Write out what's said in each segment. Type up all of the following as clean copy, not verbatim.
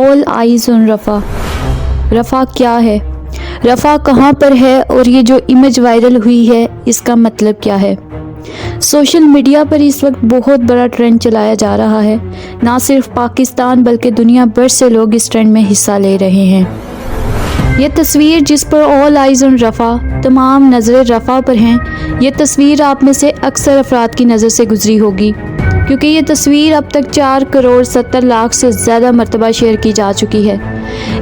All eyes on Rafah. Rafah क्या है, रफ़ा कहाँ पर है और ये जो इमेज वायरल हुई है इसका मतलब क्या है। सोशल मीडिया पर इस वक्त बहुत बड़ा ट्रेंड चलाया जा रहा है। ना सिर्फ पाकिस्तान बल्कि दुनिया भर से लोग इस ट्रेंड में हिस्सा ले रहे हैं। ये तस्वीर जिस पर ऑल आइज ऑन रफ़ा, तमाम नज़रें रफ़ा पर हैं, ये तस्वीर आप में से अक्सर अफराद की नज़र से गुजरी होगी, क्योंकि ये तस्वीर अब तक 4,70,00,000 से ज़्यादा मरतबा शेयर की जा चुकी है।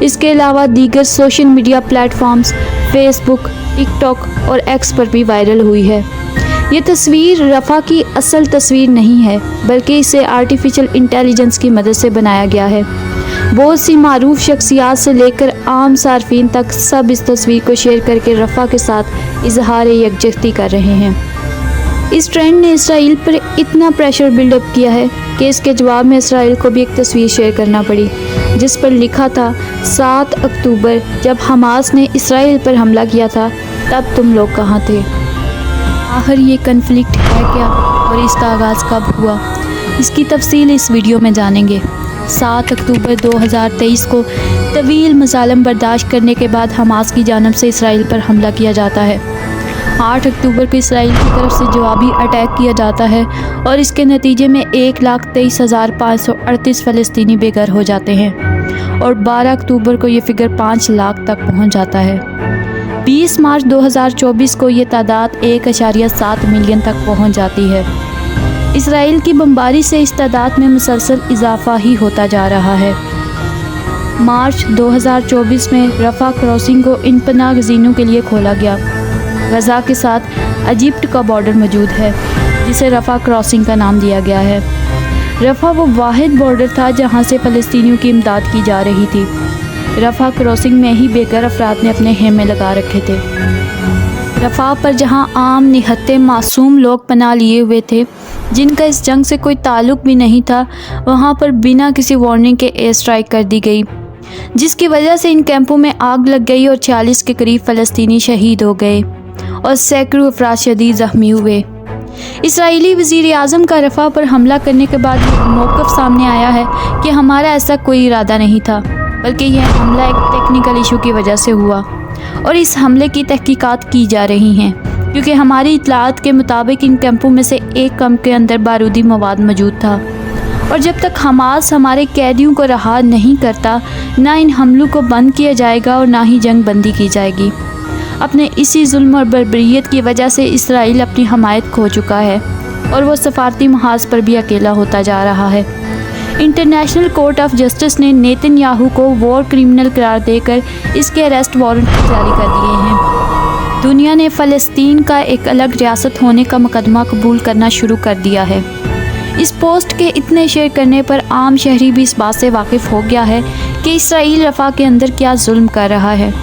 इसके अलावा दीगर social media platforms Facebook, TikTok और एक्स पर भी वायरल हुई है। ये तस्वीर रफ़ा की असल तस्वीर नहीं है, बल्कि इसे आर्टिफिशियल इंटेलिजेंस की मदद से बनाया गया है। बहुत सी मारूफ शख्सियात से लेकर आम सार्फिन तक सब इस तस्वीर को शेयर करके रफ़ा के साथ इजहार यकजहती कर रहे हैं। इस ट्रेंड ने इसराइल पर इतना प्रेशर बिल्डअप किया है कि इसके जवाब में इसराइल को भी एक तस्वीर शेयर करना पड़ी, जिस पर लिखा था 7 अक्टूबर जब हमास ने इसराइल पर हमला किया था तब तुम लोग कहाँ थे। आखिर ये कन्फ्लिक्ट है क्या और इसका आगाज़ कब हुआ, इसकी तफसील इस वीडियो में जानेंगे। 7 अक्टूबर 2023 को तवील मसालम बर्दाश्त करने के बाद हमास की जानब से इसराइल पर हमला किया जाता है। 8 अक्टूबर को इसराइल की तरफ से जवाबी अटैक किया जाता है और इसके नतीजे में 1,23,538 फ़लस्तीनी बेघर हो जाते हैं और 12 अक्टूबर को ये फिगर 5 लाख तक पहुंच जाता है। 20 मार्च 2024 को ये तादाद 1.7 मिलियन तक पहुंच जाती है। इसराइल की बमबारी से इस तादाद में मुसलसल इजाफा ही होता जा रहा है। मार्च 2024 में रफ़ा क्रॉसिंग को इन पनाह गज़ीनों के लिए खोला गया। गज़ा के साथ इजिप्ट का बॉर्डर मौजूद है, जिसे रफ़ा क्रॉसिंग का नाम दिया गया है। रफ़ा वो वाहिद बॉर्डर था जहां से फ़लस्तीनियों की इमदाद की जा रही थी। रफ़ा क्रॉसिंग में ही बेघर अफराद ने अपने खेमे लगा रखे थे। रफ़ा पर जहां आम निहत्ते मासूम लोग पनाह लिए हुए थे, जिनका इस जंग से कोई ताल्लुक़ भी नहीं था, वहां पर बिना किसी वार्निंग के एयर स्ट्राइक कर दी गई, जिसकी वजह से इन कैंपों में आग लग गई और 46 के करीब फ़लस्तीनी शहीद हो गए और सैकड़ों अफराद शदीद ज़ख्मी हुए। इसराइली वज़ीर आज़म का रफ़ा पर हमला करने के बाद मौक़िफ़ सामने आया है कि हमारा ऐसा कोई इरादा नहीं था, बल्कि यह हमला एक टेक्निकल इशू की वजह से हुआ और इस हमले की तहकीकात की जा रही हैं, क्योंकि हमारी इत्तलात के मुताबिक इन कैंपों में से एक कैंप के अंदर बारूदी मवाद मौजूद था और जब तक हमास हमारे कैदियों को रहा नहीं करता, ना इन हमलों को बंद किया जाएगा और ना ही जंग बंदी की जाएगी। अपने इसी जुल्म और बर्बरियत की वजह से इसराइल अपनी हमायत खो चुका है और वो सफारती महाज पर भी अकेला होता जा रहा है। इंटरनेशनल कोर्ट ऑफ जस्टिस ने नेतन्याहू को वॉर क्रिमिनल करार देकर इसके अरेस्ट वारंट जारी कर दिए हैं। दुनिया ने फ़लस्तीन का एक अलग रियासत होने का मुकदमा कबूल करना शुरू कर दिया है। इस पोस्ट के इतने शेयर करने पर आम शहरी भी इस बात से वाकिफ़ हो गया है कि इसराइल रफ़ा के अंदर क्या जुल्म कर रहा है।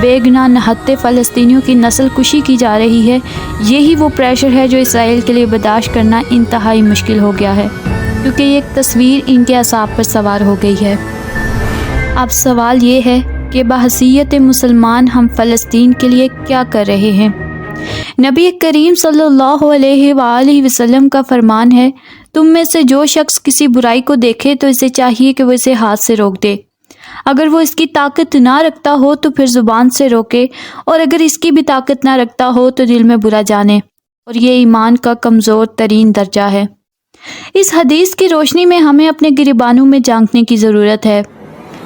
बेगुनाह नहत्ते फ़लस्तीनियों की नस्ल कुशी की जा रही है। यही वो प्रेशर है जो इसराइल के लिए बर्दाश्त करना इंतहाई मुश्किल हो गया है, क्योंकि ये एक तस्वीर इनके असाब पर सवार हो गई है। अब सवाल ये है कि बहसीयत मुसलमान हम फ़लस्तीन के लिए क्या कर रहे हैं। नबी करीम सल्लल्लाहु अलैहि वसल्लम का फरमान है, तुम में से जो शख्स किसी बुराई को देखे तो इसे चाहिए कि वो इसे हाथ से रोक दे। अगर वो इसकी ताकत ना रखता हो तो फिर ज़ुबान से रोके, और अगर इसकी भी ताकत ना रखता हो तो दिल में बुरा जाने, और ये ईमान का कमज़ोर तरीन दर्जा है। इस हदीस की रोशनी में हमें अपने गिरबानों में झांकने की ज़रूरत है।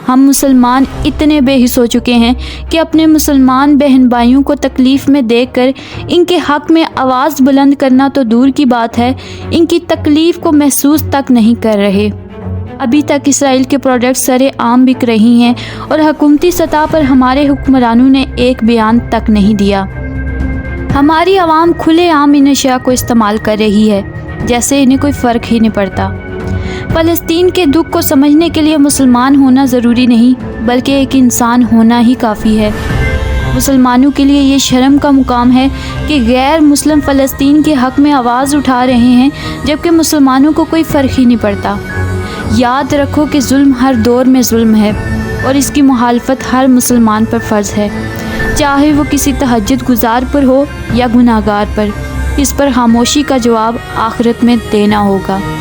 हम मुसलमान इतने बेहिस हो चुके हैं कि अपने मुसलमान बहन भाइयों को तकलीफ़ में देखकर इनके हक़ में आवाज़ बुलंद करना तो दूर की बात है, इनकी तकलीफ़ को महसूस तक नहीं कर रहे। अभी तक इसराइल के प्रोडक्ट्स सरे आम बिक रही हैं और हुकूमती सतह पर हमारे हुक्मरानों ने एक बयान तक नहीं दिया। हमारी आवाम खुले आम इन अशिया को इस्तेमाल कर रही है जैसे इन्हें कोई फ़र्क ही नहीं पड़ता। फ़लस्तीन के दुख को समझने के लिए मुसलमान होना ज़रूरी नहीं, बल्कि एक इंसान होना ही काफ़ी है। मुसलमानों के लिए ये शर्म का मुकाम है कि गैर मुस्लिम फ़लस्तीन के हक़ में आवाज़ उठा रहे हैं, जबकि मुसलमानों को कोई फ़र्क ही नहीं पड़ता। याद रखो कि जुल्म हर दौर में जुल्म है और इसकी मुखालफत हर मुसलमान पर फ़र्ज़ है, चाहे वो किसी तहज्जुद गुजार पर हो या गुनाहगार पर। इस पर खामोशी का जवाब आखिरत में देना होगा।